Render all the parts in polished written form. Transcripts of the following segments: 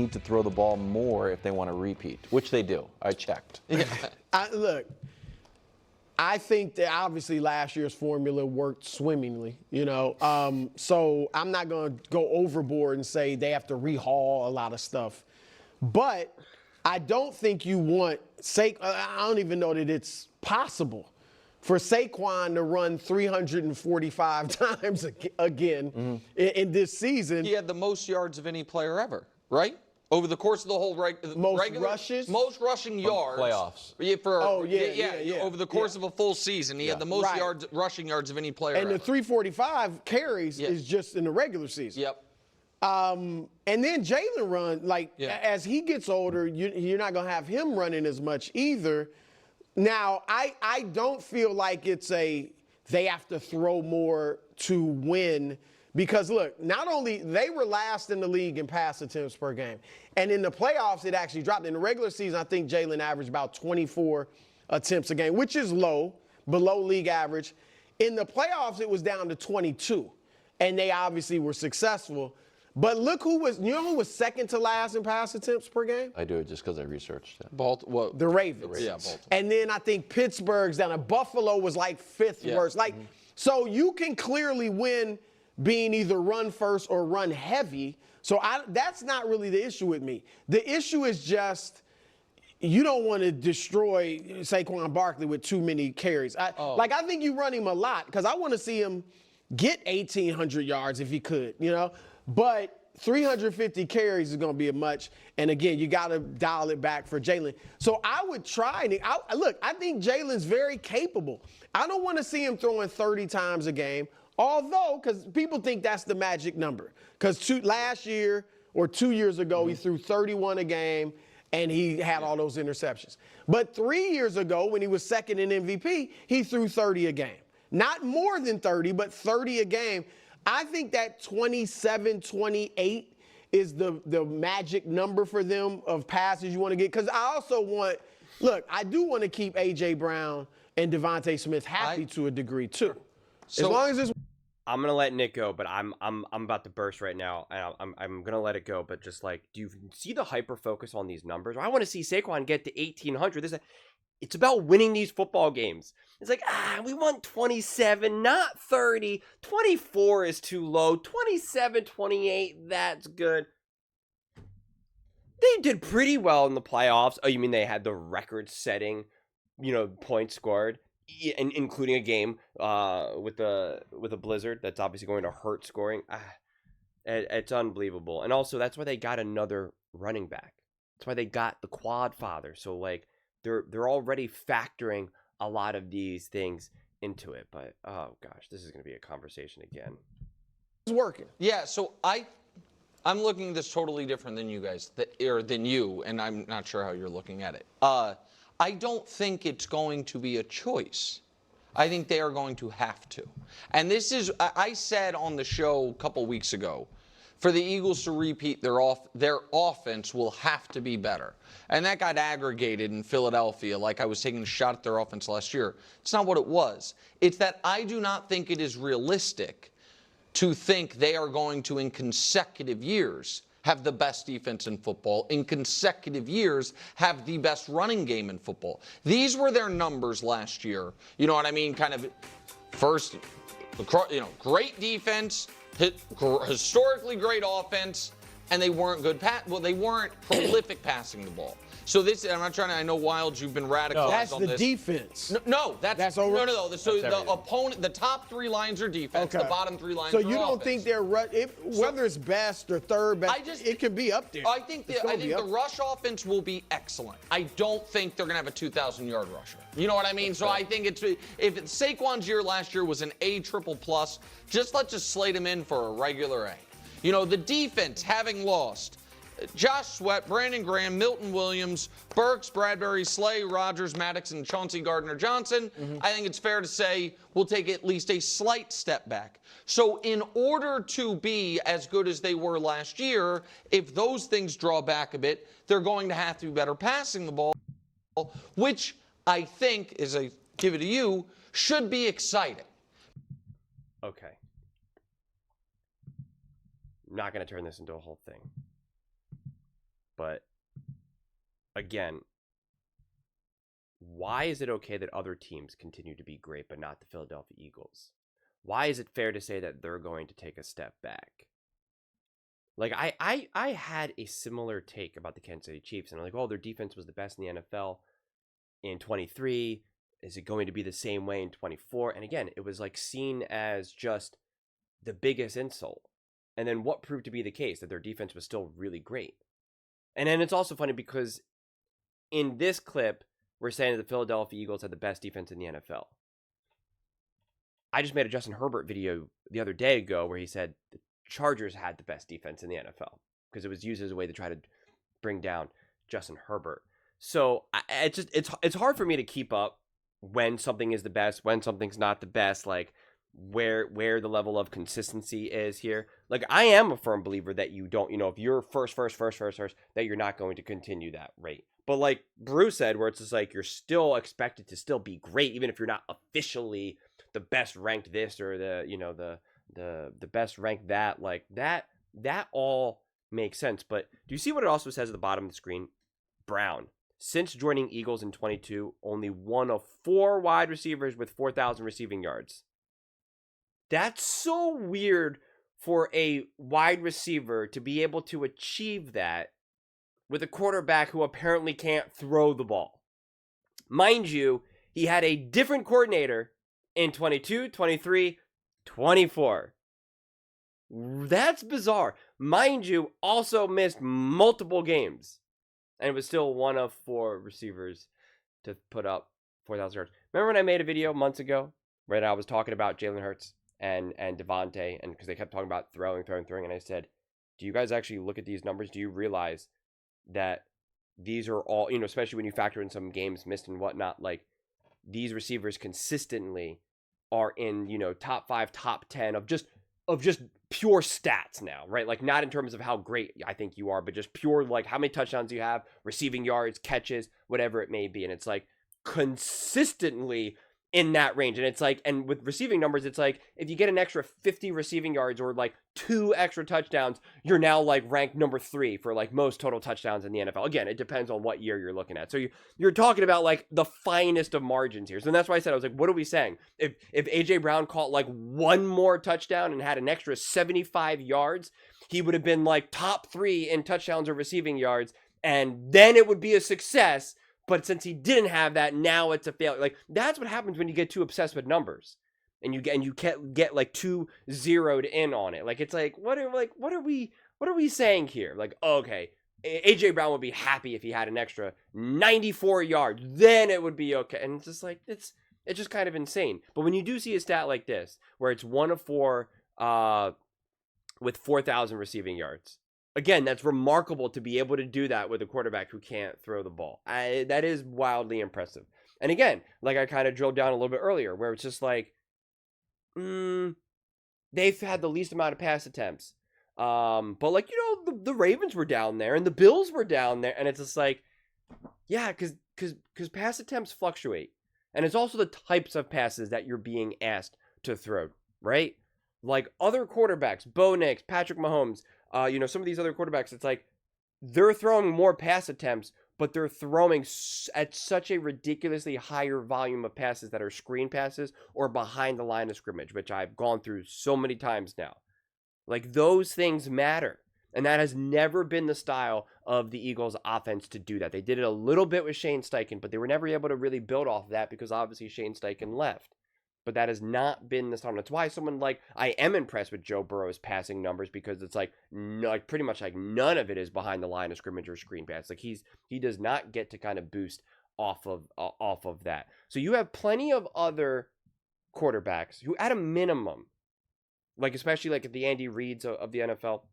need to throw the ball more if they want to repeat, which they do. I checked. Look, I think that obviously last year's formula worked swimmingly, so I'm not going to go overboard and say they have to rehaul a lot of stuff. But I don't think you want I don't even know that it's possible for Saquon to run 345 times again in this season. He had the most yards of any player ever, right? Over the course of the whole rushes? Most rushing yards. Playoffs. Yeah. Over the course of a full season, he had the most rushing yards of any player and ever. the 345 carries is just in the regular season. Yep. And then Jalen as he gets older, you're not going to have him running as much either. Now, I don't feel like it's they have to throw more to win. Because, look, not only they were last in the league in pass attempts per game, and in the playoffs it actually dropped. In the regular season, I think Jalen averaged about 24 attempts a game, which is low, below league average. In the playoffs, it was down to 22, and they obviously were successful. But look who was second to last in pass attempts per game? I do it just because I researched it. The Ravens. Yeah, Baltimore. And then I think Pittsburgh's down. Buffalo was like fifth worst. So you can clearly win being either run first or run heavy. So that's not really the issue with me. The issue is just you don't want to destroy Saquon Barkley with too many carries. I think you run him a lot because I want to see him get 1,800 yards if he could, But 350 carries is going to be a much. And, again, you got to dial it back for Jalen. So I would try. Look, I think Jalen's very capable. I don't want to see him throwing 30 times a game. Although, because people think that's the magic number. Because last year or 2 years ago, he threw 31 a game, and he had all those interceptions. But 3 years ago, when he was second in MVP, he threw 30 a game. Not more than 30, but 30 a game. I think that 27, 28 is the magic number for them of passes you want to get. Because I also I do want to keep A.J. Brown and Devontae Smith happy to a degree, too. As long as it's... I'm gonna let Nick go, but I'm about to burst right now, and I'm gonna let it go. But just do you see the hyper focus on these numbers? I want to see Saquon get to 1,800. It's about winning these football games. It's we want 27, not 30. 24 is too low. 27, 28, that's good. They did pretty well in the playoffs. Oh, you mean they had the record-setting, points scored? Including a game with a blizzard that's obviously going to hurt scoring. It's unbelievable. And also, that's why they got another running back. That's why they got the quad father. So, they're already factoring a lot of these things into it. But, oh, gosh, this is going to be a conversation again. It's working. Yeah, so I'm looking at this totally different than you guys, than you, and I'm not sure how you're looking at it. I don't think it's going to be a choice. I think they are going to have to. And this is, I said on the show a couple weeks ago, for the Eagles to repeat, their offense will have to be better. And that got aggregated in Philadelphia like I was taking a shot at their offense last year. It's not what it was. It's that I do not think it is realistic to think they are going to, in consecutive years, have the best defense in football, in consecutive years have the best running game in football. These were their numbers last year. You know what I mean? Kind of first, great defense, historically great offense, and they weren't good they weren't prolific passing the ball. So I'm not trying to, I know Wilds, you've been radicalized on this. That's the defense. No, that's over. No. So the opponent, the top three lines are defense, the bottom three lines are offense. So you don't think they're, whether it's best or third best, it can be up there. I think the rush offense will be excellent. I don't think they're going to have a 2,000-yard rusher. You know what I mean? So I think if Saquon's year last year was an A triple plus, let's just slate him in for a regular A. The defense, having lost Josh Sweat, Brandon Graham, Milton Williams, Burks, Bradbury, Slay, Rogers, Maddox, and Chauncey Gardner-Johnson, I think it's fair to say we'll take at least a slight step back. So in order to be as good as they were last year, if those things draw back a bit, they're going to have to be better passing the ball, which I think, as I give it to you, should be exciting. Okay. I'm not going to turn this into a whole thing. But again, why is it okay that other teams continue to be great, but not the Philadelphia Eagles? Why is it fair to say that they're going to take a step back? Like, I had a similar take about the Kansas City Chiefs, and I'm like, oh, their defense was the best in the NFL in 23. Is it going to be the same way in 24? And again, it was like seen as just the biggest insult. And then what proved to be the case? That their defense was still really great. And then it's also funny because in this clip, we're saying that the Philadelphia Eagles had the best defense in the NFL. I just made a Justin Herbert video the other day ago where he said the Chargers had the best defense in the NFL because it was used as a way to try to bring down Justin Herbert. So it's hard for me to keep up when something is the best, when something's not the best, like where the level of consistency is here. Like, I am a firm believer that you don't, if you're first, that you're not going to continue that rate. But like Bruce said, where it's just like you're still expected to still be great, even if you're not officially the best ranked this or the best ranked that. Like that all makes sense. But do you see what it also says at the bottom of the screen? Brown, since joining Eagles in 22, only one of 4 wide receivers with 4,000 receiving yards. That's so weird for a wide receiver to be able to achieve that with a quarterback who apparently can't throw the ball. Mind you, he had a different coordinator in 22, 23, 24. That's bizarre. Mind you, also missed multiple games. And it was still one of 4 receivers to put up 4,000 yards. Remember when I made a video months ago where I was talking about Jalen Hurts and Devontae, and because they kept talking about throwing, and I said, do you guys actually look at these numbers? Do you realize that these are all, especially when you factor in some games missed and whatnot, like these receivers consistently are in, top 5, top 10 of just pure stats now, right? Like, not in terms of how great I think you are, but just pure, like, how many touchdowns you have, receiving yards, catches, whatever it may be. And it's like consistently in that range. And it's like, and with receiving numbers, it's like if you get an extra 50 receiving yards or like 2 extra touchdowns, you're now like ranked number 3 for like most total touchdowns in the NFL. Again, it depends on what year you're looking at. So you're talking about like the finest of margins here. So that's why I said, I was like, what are we saying? If AJ Brown caught like 1 more touchdown and had an extra 75 yards, he would have been like top 3 in touchdowns or receiving yards, and then it would be a success. But since he didn't have that, now it's a failure. Like, that's what happens when you get too obsessed with numbers, and you get like too zeroed in on it. Like, it's like, what are we saying here? Like, okay, AJ Brown would be happy if he had an extra 94 yards, then it would be okay. And it's just like, it's just kind of insane. But when you do see a stat like this, where it's 1 of 4 with 4,000 receiving yards. Again, that's remarkable to be able to do that with a quarterback who can't throw the ball. That is wildly impressive. And again, like I kind of drilled down a little bit earlier, where it's just like, they've had the least amount of pass attempts. But like, the Ravens were down there and the Bills were down there. And it's just like, yeah, because pass attempts fluctuate. And it's also the types of passes that you're being asked to throw, right? Like other quarterbacks, Bo Nix, Patrick Mahomes, some of these other quarterbacks, it's like they're throwing more pass attempts, but they're throwing at such a ridiculously higher volume of passes that are screen passes or behind the line of scrimmage, which I've gone through so many times now. Like, those things matter. And that has never been the style of the Eagles offense to do that. They did it a little bit with Shane Steichen, but they were never able to really build off of that because obviously Shane Steichen left. But that has not been the style. That's why I am impressed with Joe Burrow's passing numbers, because it's like pretty much like none of it is behind the line of scrimmage or screen pass. Like, he does not get to kind of boost off of that. So you have plenty of other quarterbacks who, at a minimum, like especially like the Andy Reids of the NFL,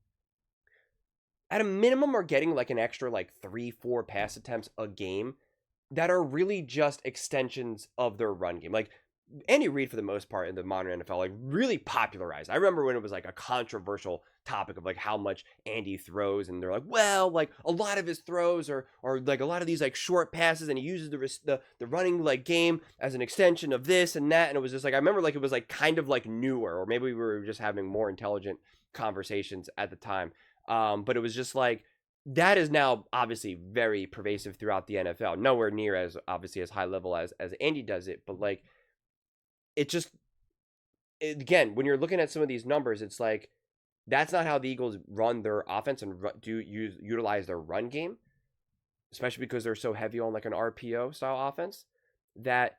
at a minimum are getting like an extra like 3-4 pass attempts a game that are really just extensions of their run game. Like, Andy Reid, for the most part, in the modern NFL, like really popularized. I remember when it was like a controversial topic of like how much Andy throws, and they're like, well, like a lot of his throws are like a lot of these like short passes, and he uses the running like game as an extension of this and that. And it was just like, I remember like it was like kind of like newer, or maybe we were just having more intelligent conversations at the time. But it was just like, that is now obviously very pervasive throughout the NFL. Nowhere near as obviously as high level as Andy does it, but like again, when you're looking at some of these numbers, it's like that's not how the Eagles run their offense and utilize their run game, especially because they're so heavy on like an RPO style offense, that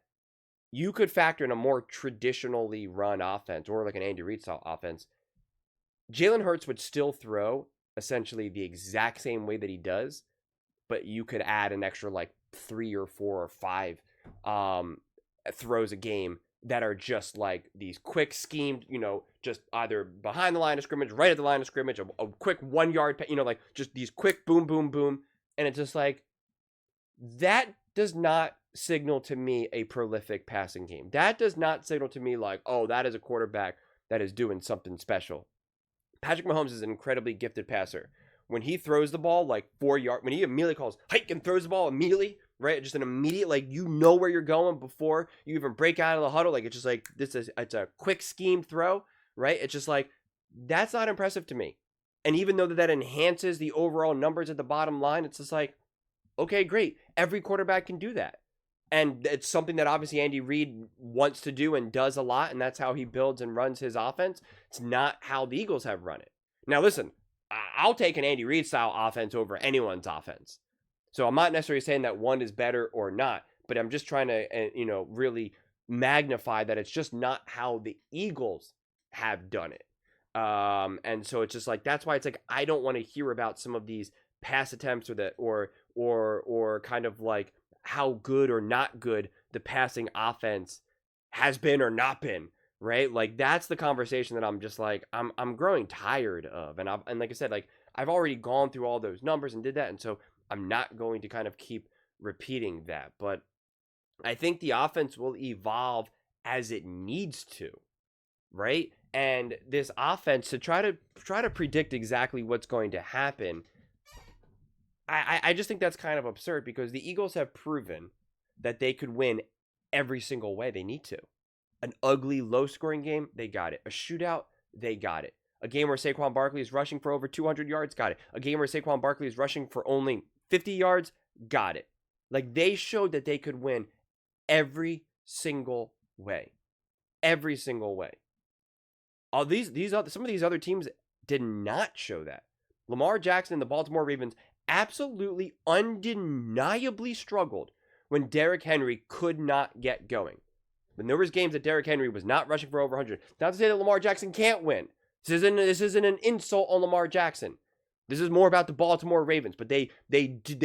you could factor in a more traditionally run offense or like an Andy Reid style offense. Jalen Hurts would still throw essentially the exact same way that he does, but you could add an extra like 3 or 4 or 5 throws a game that are just like these quick schemed, just either behind the line of scrimmage, right at the line of scrimmage, a quick 1 yard, like just these quick boom, boom, boom. And it's just like, that does not signal to me a prolific passing game. That does not signal to me like, oh, that is a quarterback that is doing something special. Patrick Mahomes is an incredibly gifted passer. When he throws the ball like 4 yards, when he immediately calls hike and throws the ball immediately, right? Just an immediate, like, where you're going before you even break out of the huddle. Like, it's just like, it's a quick scheme throw, right? It's just like, that's not impressive to me. And even though that enhances the overall numbers at the bottom line, it's just like, okay, great. Every quarterback can do that. And it's something that obviously Andy Reid wants to do and does a lot, and that's how he builds and runs his offense. It's not how the Eagles have run it. Now, listen, I'll take an Andy Reid style offense over anyone's offense. So I'm not necessarily saying that one is better or not, but I'm just trying to, really magnify that it's just not how the Eagles have done it. And so it's just like, that's why it's like, I don't want to hear about some of these pass attempts or kind of like how good or not good the passing offense has been or not been, right? Like, that's the conversation that I'm just like, I'm growing tired of. And like I said, like, I've already gone through all those numbers and did that. And so I'm not going to kind of keep repeating that. But I think the offense will evolve as it needs to, right? And this offense, to try to predict exactly what's going to happen, I just think that's kind of absurd, because the Eagles have proven that they could win every single way they need to. An ugly, low-scoring game, they got it. A shootout, they got it. A game where Saquon Barkley is rushing for over 200 yards, got it. A game where Saquon Barkley is rushing for only 50 yards, got it. Like, they showed that they could win every single way. Every single way. Some of these other teams did not show that. Lamar Jackson and the Baltimore Ravens absolutely undeniably struggled when Derrick Henry could not get going. When there was games that Derrick Henry was not rushing for over 100. Not to say that Lamar Jackson can't win. This isn't an insult on Lamar Jackson. This is more about the Baltimore Ravens, but they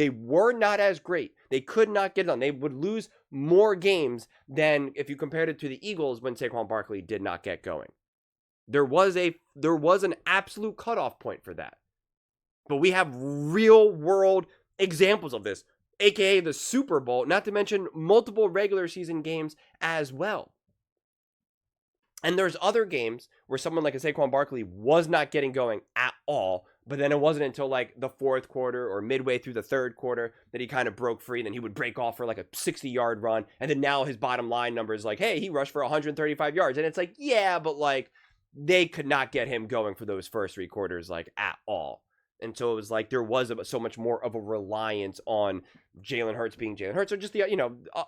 were not as great. They could not get it done. They would lose more games than if you compared it to the Eagles when Saquon Barkley did not get going. There was an absolute cutoff point for that. But we have real world examples of this, aka the Super Bowl, not to mention multiple regular season games as well. And there's other games where someone like a Saquon Barkley was not getting going at all, but then it wasn't until like the fourth quarter or midway through the third quarter that he kind of broke free. Then he would break off for like a 60-yard run. And then now his bottom line number is like, hey, he rushed for 135 yards. And it's like, yeah, but like they could not get him going for those first 3 quarters like at all. And so it was like there was so much more of a reliance on Jalen Hurts being Jalen Hurts, or just the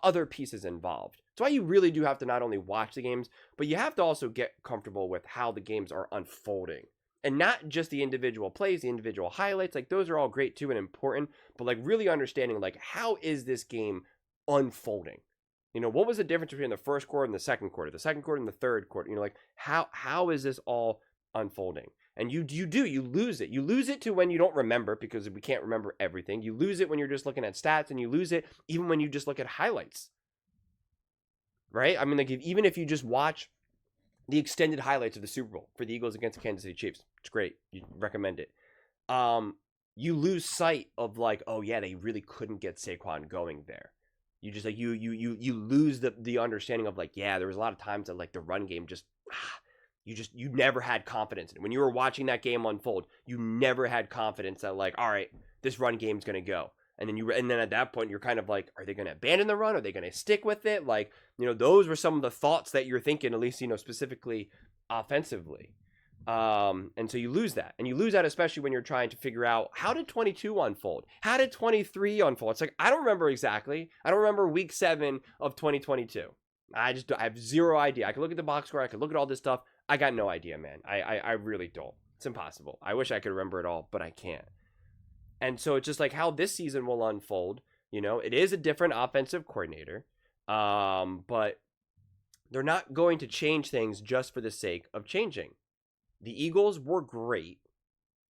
other pieces involved. That's why you really do have to not only watch the games, but you have to also get comfortable with how the games are unfolding. And not just the individual plays, the individual highlights. Like, those are all great too and important, but like really understanding like, how is this game unfolding? What was the difference between the first quarter and the second quarter and the third quarter? Like how is this all unfolding? And you lose it. You lose it to when you don't remember, because we can't remember everything. You lose it when you're just looking at stats, and you lose it even when you just look at highlights. Right? I mean, like, even if you just watch the extended highlights of the Super Bowl for the Eagles against the Kansas City Chiefs, it's great. You recommend it. You lose sight of like, oh yeah, they really couldn't get Saquon going there. You just like you lose the understanding of like, yeah, there was a lot of times that like the run game just you never had confidence in it. When you were watching that game unfold, you never had confidence that like, all right, this run game's going to go. And then at that point, you're kind of like, are they going to abandon the run? Are they going to stick with it? Like, those were some of the thoughts that you're thinking, at least, specifically offensively. And so you lose that. And you lose that especially when you're trying to figure out, how did 22 unfold? How did 23 unfold? It's like, I don't remember exactly. I don't remember week 7 of 2022. I have zero idea. I could look at the box score. I could look at all this stuff. I got no idea, man. I really don't. It's impossible. I wish I could remember it all, but I can't. And so it's just like how this season will unfold. You know, it is a different offensive coordinator, but they're not going to change things just for the sake of changing. The Eagles were great,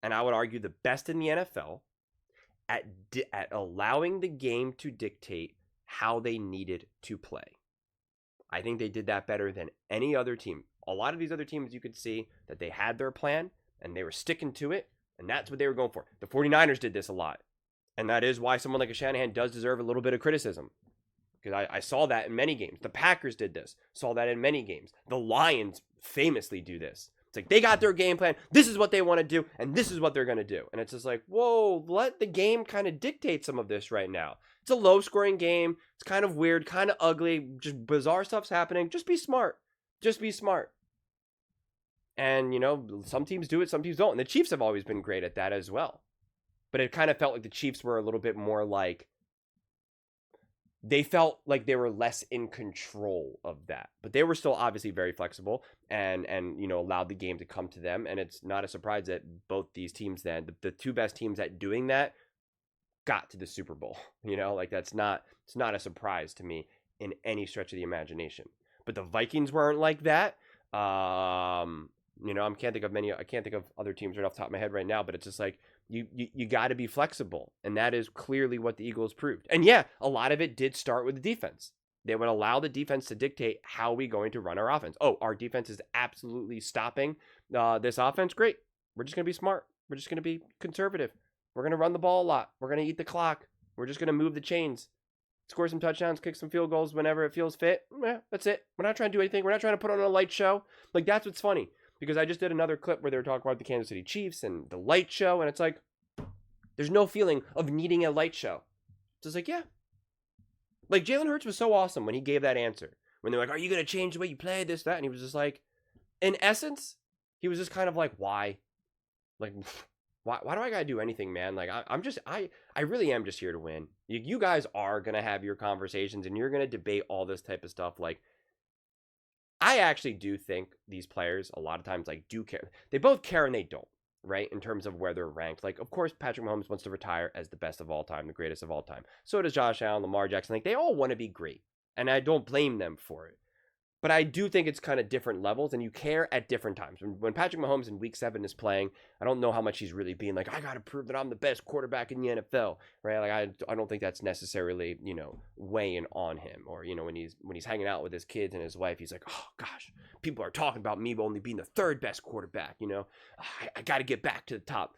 and I would argue the best in the NFL at allowing the game to dictate how they needed to play. I think they did that better than any other team. A lot of these other teams, you could see that they had their plan, and they were sticking to it, and that's what they were going for. The 49ers did this a lot, and that is why someone like a Shanahan does deserve a little bit of criticism. Because I saw that in many games. The Packers did this. Saw that in many games. The Lions famously do this. It's like they got their game plan. This is what they want to do, and this is what they're going to do. And it's just like, whoa, let the game kind of dictate some of this right now. It's a low-scoring game. It's kind of weird, kind of ugly. Just bizarre stuff's happening. Just be smart. Just be smart. And, you know, some teams do it, some teams don't. And the Chiefs have always been great at that as well. But it kind of felt like the Chiefs were a little bit more like, they felt like they were less in control of that, but they were still obviously very flexible and you know, allowed the game to come to them. And it's not a surprise that both these teams then, the two best teams at doing that, got to the Super Bowl. You know, like it's not a surprise to me in any stretch of the imagination. But the Vikings weren't like that. You know, I can't think of other teams right off the top of my head right now, but it's just like, you got to be flexible, and that is clearly what the Eagles proved. And yeah, a lot of it did start with the defense. They would allow the defense to dictate how we're going to run our offense. Oh, our defense is absolutely stopping this offense. Great. We're just going to be smart. We're just going to be conservative. We're going to run the ball a lot. We're going to eat the clock. We're just going to move the chains, score some touchdowns, kick some field goals whenever it feels fit. Yeah, that's it. We're not trying to do anything. We're not trying to put on a light show. Like, that's what's funny. Because I just did another clip where they were talking about the Kansas City Chiefs and the light show, and it's like, there's no feeling of needing a light show. It's just like, yeah. Like, Jalen Hurts was so awesome when he gave that answer. When they're like, are you going to change the way you play, this, that? And he was just like, in essence, he was just kind of like, why? Like, why do I got to do anything, man? Like, I really am just here to win. You guys are going to have your conversations, and you're going to debate all this type of stuff. Like, I actually do think these players, a lot of times, like, do care. They both care and they don't, right? In terms of where they're ranked. Like, of course, Patrick Mahomes wants to retire as the best of all time, the greatest of all time. So does Josh Allen, Lamar Jackson. Like, they all want to be great. And I don't blame them for it. But I do think it's kind of different levels, and you care at different times. When Patrick Mahomes in week 7 is playing, I don't know how much he's really being like, I got to prove that I'm the best quarterback in the NFL, right? Like, I don't think that's necessarily, you know, weighing on him. Or, you know, when he's hanging out with his kids and his wife, he's like, oh, gosh, people are talking about me only being the 3rd best quarterback, you know? I got to get back to the top.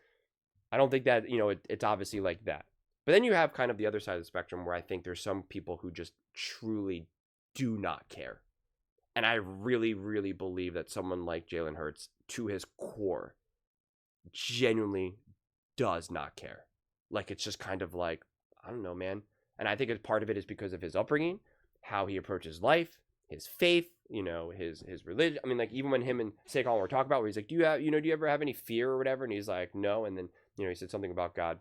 I don't think that, you know, it's obviously like that. But then you have kind of the other side of the spectrum where I think there's some people who just truly do not care. And I really, really believe that someone like Jalen Hurts, to his core, genuinely does not care. Like, it's just kind of like, I don't know, man. And I think part of it is because of his upbringing, how he approaches life, his faith, you know, his religion. I mean, like, even when him and Saquon were talking about, where he's like, do you ever have any fear or whatever? And he's like, no. And then, you know, he said something about God.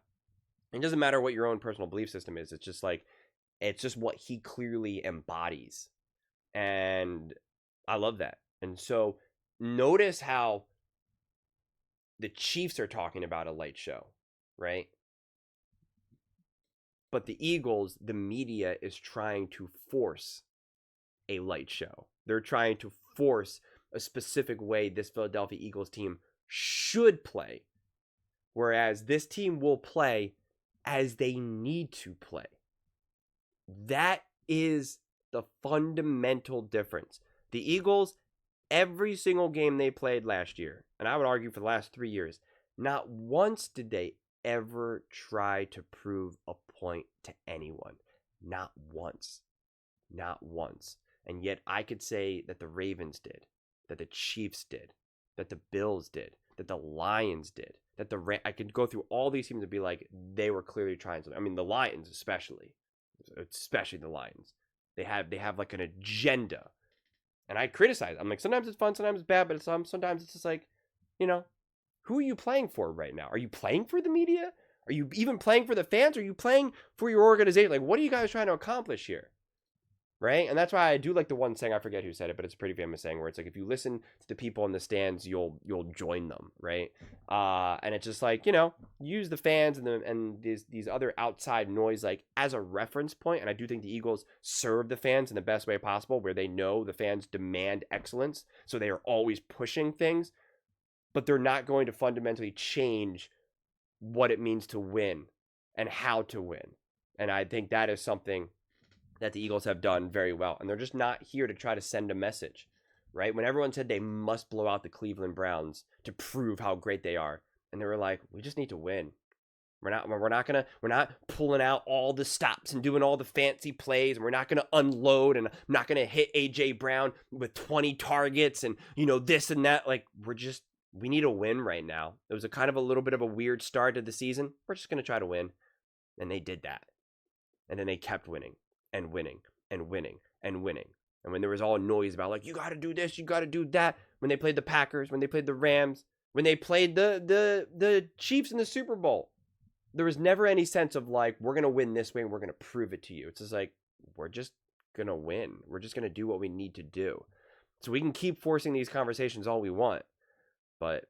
It doesn't matter what your own personal belief system is. It's just like, it's just what he clearly embodies. And I love that. And so notice how the Chiefs are talking about a light show, right? But the Eagles, the media is trying to force a light show. They're trying to force a specific way this Philadelphia Eagles team should play. Whereas this team will play as they need to play. That is the fundamental difference. The Eagles, every single game they played last year, and I would argue for the last 3 years, not once did they ever try to prove a point to anyone. Not once. Not once. And yet I could say that the Ravens did, that the Chiefs did, that the Bills did, that the Lions did, that I could go through all these teams and be like, they were clearly trying something. I mean, the Lions especially the Lions. They have like an agenda. And I criticize. I'm like, sometimes it's fun, sometimes it's bad, but sometimes it's just like, you know, who are you playing for right now? Are you playing for the media? Are you even playing for the fans? Are you playing for your organization? Like, what are you guys trying to accomplish here? Right? And that's why I do like the one saying, I forget who said it, but it's a pretty famous saying where it's like, if you listen to the people in the stands, you'll join them, right? And it's just like, you know, use the fans and these other outside noise like as a reference point. And I do think the Eagles serve the fans in the best way possible, where they know the fans demand excellence, so they are always pushing things, but they're not going to fundamentally change what it means to win and how to win. And I think that is something that the Eagles have done very well. And they're just not here to try to send a message, right? When everyone said they must blow out the Cleveland Browns to prove how great they are, and they were like, we just need to win. We're not pulling out all the stops and doing all the fancy plays, and we're not gonna unload, and I'm not gonna hit AJ Brown with 20 targets and, you know, this and that. Like, we need a win right now. It was a kind of a little bit of a weird start to the season. We're just gonna try to win. And they did that. And then they kept winning. And winning and winning and winning. And when there was all noise about like, you got to do this, you got to do that, when they played the Packers, when they played the Rams, when they played the Chiefs in the Super Bowl, there was never any sense of like, we're going to win this way and we're going to prove it to you. It's just like, we're just going to win. We're just going to do what we need to do. So we can keep forcing these conversations all we want. But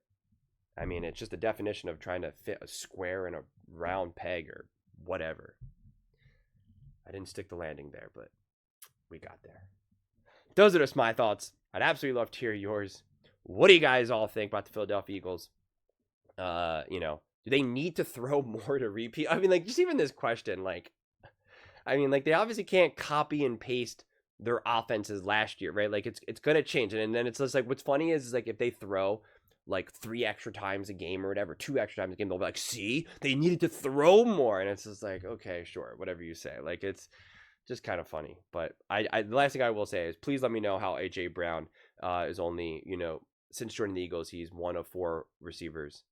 I mean, it's just the definition of trying to fit a square in a round peg or whatever. I didn't stick the landing there, but we got there. Those are just my thoughts. I'd absolutely love to hear yours. What do you guys all think about the Philadelphia Eagles? You know, do they need to throw more to repeat? I mean, like, just even this question, like, I mean, like, they obviously can't copy and paste their offenses last year, right? Like, it's going to change. And then it's just like, what's funny is like, if they throw like 3 extra times a game or whatever, 2 extra times a game, they'll be like, see, they needed to throw more. And it's just like, okay, sure, whatever you say. Like, it's just kind of funny. But the last thing I will say is, please let me know how AJ Brown is only, you know, since joining the Eagles, he's one of 4 receivers,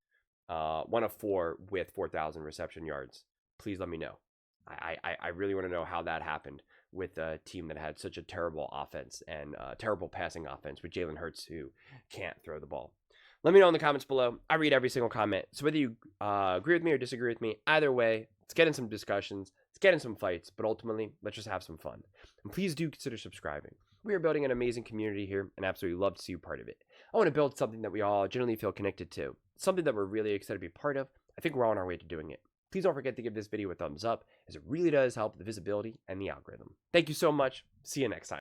one of 4 with 4,000 reception yards. Please let me know. I really want to know how that happened with a team that had such a terrible offense and terrible passing offense with Jalen Hurts, who can't throw the ball. Let me know in the comments below. I read every single comment. So whether you agree with me or disagree with me, either way, let's get in some discussions. Let's get in some fights. But ultimately, let's just have some fun. And please do consider subscribing. We are building an amazing community here and absolutely love to see you part of it. I want to build something that we all generally feel connected to. Something that we're really excited to be part of. I think we're on our way to doing it. Please don't forget to give this video a thumbs up, as it really does help the visibility and the algorithm. Thank you so much. See you next time.